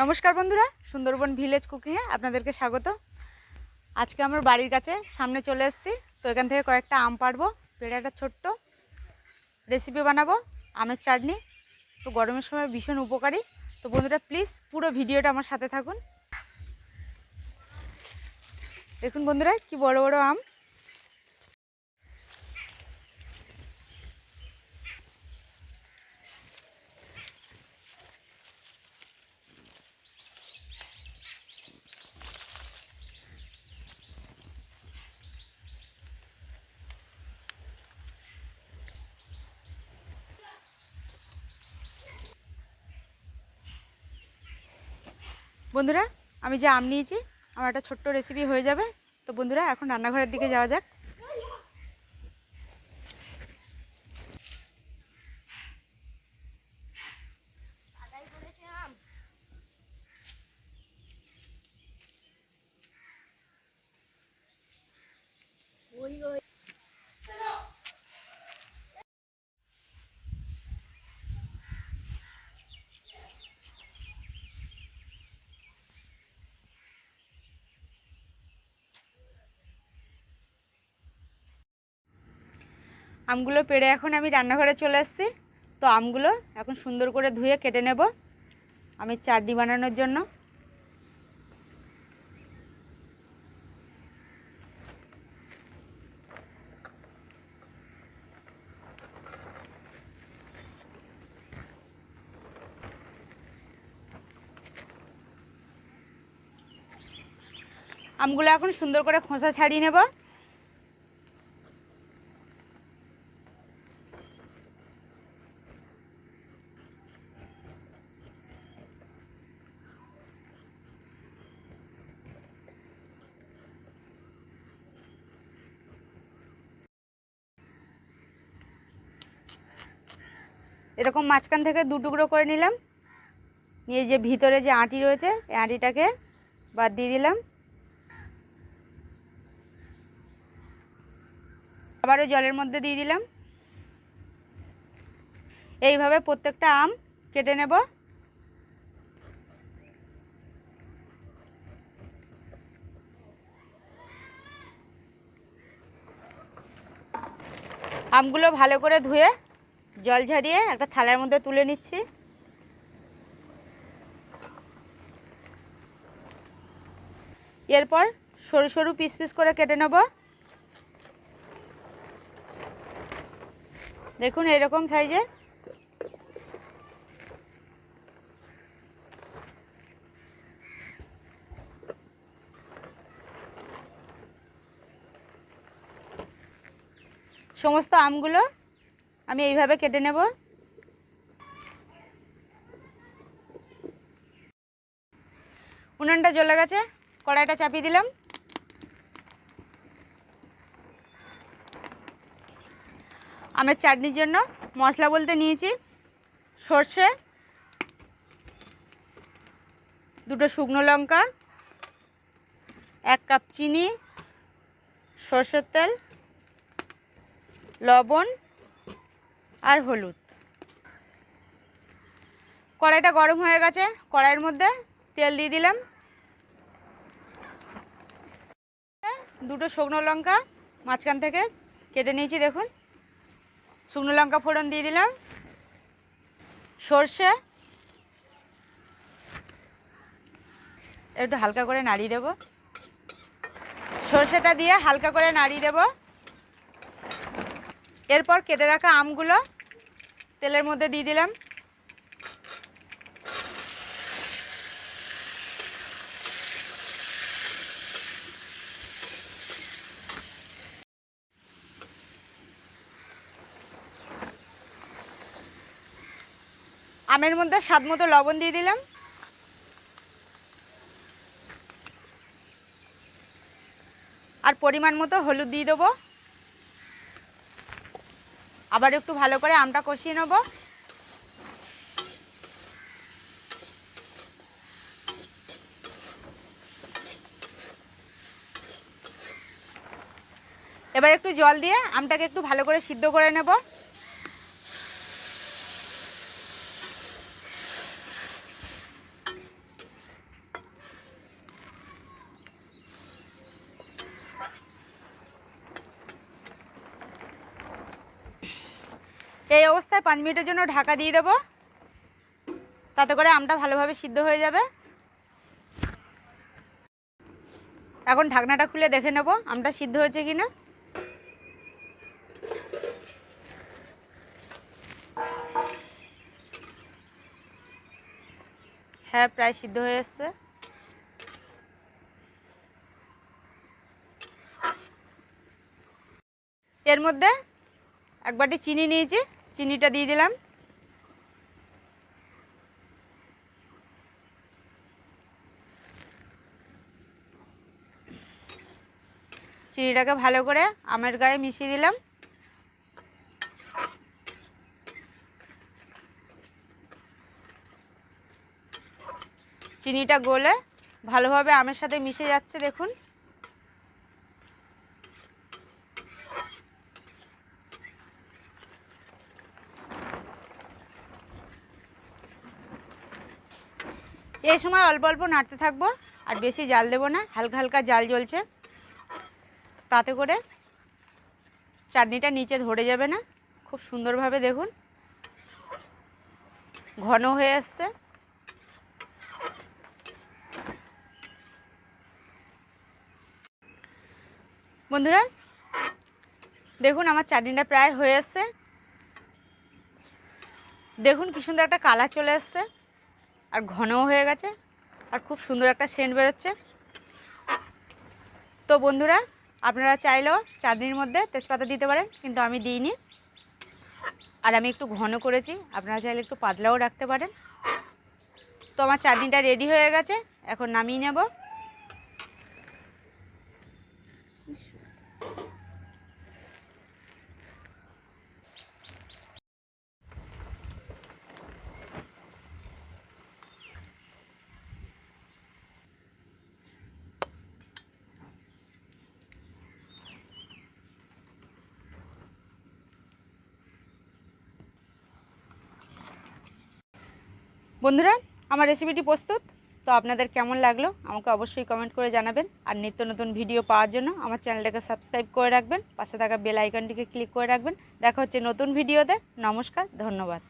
নমস্কার বন্ধুরা, সুন্দরবন ভিলেজ কুকিংয়ে আপনাদেরকে স্বাগত। আজকে আমার বাড়ির কাছে সামনে চলে এসেছি, তো এখান থেকে কয়েকটা আম পাড়বো, পেড়ে একটা ছোট্ট রেসিপি বানাবো আমের চাটনি। তো গরমের সময় ভীষণ উপকারী। তো বন্ধুরা প্লিজ পুরো ভিডিওটা আমার সাথে থাকুন। দেখুন বন্ধুরা কি বড় বড় আম। বন্ধুরা আমি যে আম নিয়েছি আমার একটা ছোট্ট রেসিপি হয়ে যাবে। তো বন্ধুরা এখন রান্নাঘরের দিকে যাওয়া যাক। আমগুলো পেড়ে এখন আমি রান্নাঘরে চলে এসেছি। তো আমগুলো এখন সুন্দর করে ধুয়ে কেটে নেব আমি চাটনি বানানোর জন্য। আমগুলো এখন সুন্দর করে খোসা ছাড়িয়ে নেব। এরকম মাঝখান থেকে দু টুকরো করে নিলাম, নিয়ে যে ভিতরে যে আঁটি রয়েছে এই আঁটিটাকে বাদ দিয়ে দিলাম। আবারও জলের মধ্যে দিয়ে দিলাম। এইভাবে প্রত্যেকটা আম কেটে নেব। আমগুলো ভালো করে ধুয়ে জল ঝরিয়ে একটা থালার মধ্যে তুলে নিচ্ছি। এরপর সরু সরু পিস পিস করে কেটে নেব। দেখুন এরকম সাইজের। সমস্ত আমগুলো আমি এইভাবে কেটে নেব। উনুনটা জ্বলে গেছে, কড়াইটা চাপিয়ে দিলাম। আমের চাটনির জন্য মশলা বলতে নিয়েছি সর্ষে, দুটো শুকনো লঙ্কা, 1 কাপ চিনি, সর্ষের তেল, লবণ আর হলুদ। কড়াইটা গরম হয়ে গেছে, কড়াইয়ের মধ্যে তেল দিয়ে দিলাম। দুটো শুকনো লঙ্কা মাঝখান থেকে কেটে নিয়েছি, দেখুন শুকনো লঙ্কা ফোড়ন দিয়ে দিলাম। সর্ষে একটু হালকা করে নাড়িয়ে দেব। সর্ষেটা দিয়ে হালকা করে নাড়িয়ে দেব। এরপর কেটে রাখা আমগুলো তেলের মধ্যে দিয়ে দিলাম। আমের মধ্যে স্বাদ মতো লবণ দিয়ে দিলাম। আর পরিমাণ মতো হলুদ দিয়ে দেবো। আবার একটু ভালো করে আমটা কষিয়ে নেব। এবার একটু জল দিয়ে আমটাকে একটু ভালো করে সিদ্ধ করে নেব। এই অবস্থায় 5 মিনিটের জন্য ঢাকা দিয়ে দেবো, তাতে করে আমটা ভালোভাবে সিদ্ধ হয়ে যাবে। এখন ঢাকনাটা খুলে দেখে নেব আমটা সিদ্ধ হয়েছে কিনা। হ্যাঁ, প্রায় সিদ্ধ হয়ে এসছে। এর মধ্যে এক বাটি চিনি নিয়েছি, চিনিটা দিয়ে দিলাম। চিনিটাকে ভালো করে আমের গায়ে মিশিয়ে দিলাম। চিনিটা গলে ভালোভাবে আমের সাথে মিশে যাচ্ছে, দেখুন। এই সময় অল্প অল্প নাড়তে থাকবো, আর বেশি জাল দেবো না, হালকা হালকা জাল জ্বলছে, তাতে করে চাটনিটা নিচে ধরে যাবে না। খুব সুন্দরভাবে দেখুন ঘন হয়ে আসছে। বন্ধুরা দেখুন আমার চাটনিটা প্রায় হয়ে আসছে। দেখুন কি সুন্দর একটা কালার চলে আসছে, আর ঘনও হয়ে গেছে, আর খুব সুন্দর একটা সেন্ট বেরোচ্ছে। তো বন্ধুরা আপনারা চাইলেও চাটনির মধ্যে তেজপাতা দিতে পারেন, কিন্তু আমি দিইনি, আর আমি একটু ঘন করেছি। আপনারা চাইলে একটু পাতলাও রাখতে পারেন। তো আমার চাটনিটা রেডি হয়ে গেছে, এখন নামিয়ে নেব। বন্ধুরা আমার রেসিপিটি প্রস্তুত। তো আপনাদের কেমন লাগলো আমাকে অবশ্যই কমেন্ট করে জানাবেন, আর নিত্য নতুন ভিডিও পাওয়ার জন্য আমার চ্যানেলটাকে সাবস্ক্রাইব করে রাখবেন, পাশে থাকা বেল আইকনটিকে ক্লিক করে রাখবেন। দেখা হচ্ছে নতুন ভিডিওতে। নমস্কার, ধন্যবাদ।